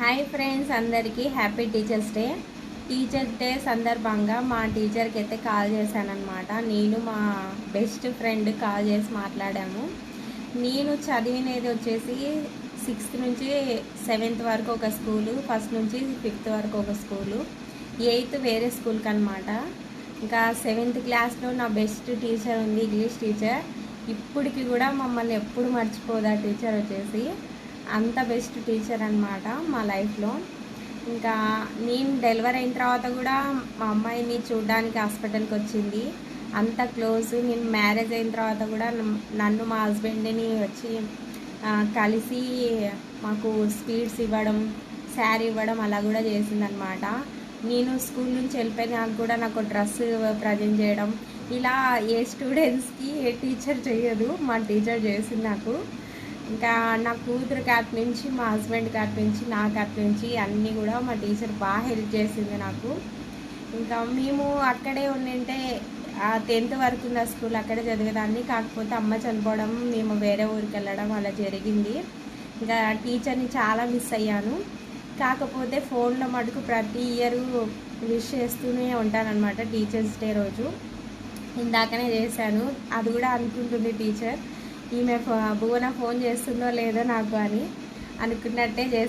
Hi friends, అందరికీ happy teachers day. Teachers day సందర్భంగా మా టీచర్కి అయితే కాల్ చేశానమాట. నేను మా బెస్ట్ ఫ్రెండ్ కాల్ చేసి మాట్లాడాము. నేను చదివినది వచ్చేసి 6th నుంచి 7th వరకు ఒక స్కూలు, 1st నుంచి 5th వరకు ఒక స్కూలు, 8th వేరే స్కూల్కి అనమాట. ఇంకా 7th క్లాస్లో నా బెస్ట్ టీచర్ ఉంది, ఇంగ్లీష్ టీచర్. ఇప్పటికి కూడా మమ్మల్ని ఎప్పుడు మర్చిపోదు ఆ టీచర్ వచ్చేసి. అంత బెస్ట్ టీచర్ అనమాట మా లైఫ్లో. ఇంకా నేను డెలివరీ అయిన తర్వాత కూడా మా అమ్మాయిని చూడడానికి హాస్పిటల్కి వచ్చింది. అంత క్లోజ్. నేను మ్యారేజ్ అయిన తర్వాత కూడా నన్ను మా హస్బెండ్ని వచ్చి కలిసి మాకు స్వీట్స్ ఇవ్వడం, శారీ ఇవ్వడం అలా కూడా చేసిందనమాట. నేను స్కూల్ నుంచి వెళ్ళిపోయినాక కూడా నాకు డ్రెస్ ప్రజెంట్ చేయడం, ఇలా ఏ స్టూడెంట్స్కి ఏ టీచర్ చేయదు, మా టీచర్ చేసింది నాకు. ఇంకా నా కూతురు క్యాప్ నుంచి, మా హస్బెండ్ క్యాప్ నుంచి, నా క్యాప్ నుంచి అన్నీ కూడా మా టీచర్ బాగా హెల్ప్ చేసింది నాకు. ఇంకా మేము అక్కడే ఉండింటే 10th వరకు ఉన్న స్కూల్ అక్కడే చదివేదాన్ని. కాకపోతే అమ్మ చనిపోవడం, మేము వేరే ఊరికి వెళ్ళడం అలా జరిగింది. ఇంకా టీచర్ని చాలా మిస్ అయ్యాను. కాకపోతే ఫోన్లో మటుకు ప్రతి ఇయర్ విష్ చేస్తూనే ఉంటానన్నమాట టీచర్స్ డే రోజు. ఇందాకనే చేశాను. అది కూడా అనుకుంటుంది టీచర్, ఈమె భువన ఫోన్ చేస్తుందో లేదో నాకు అని అనుకున్నట్టే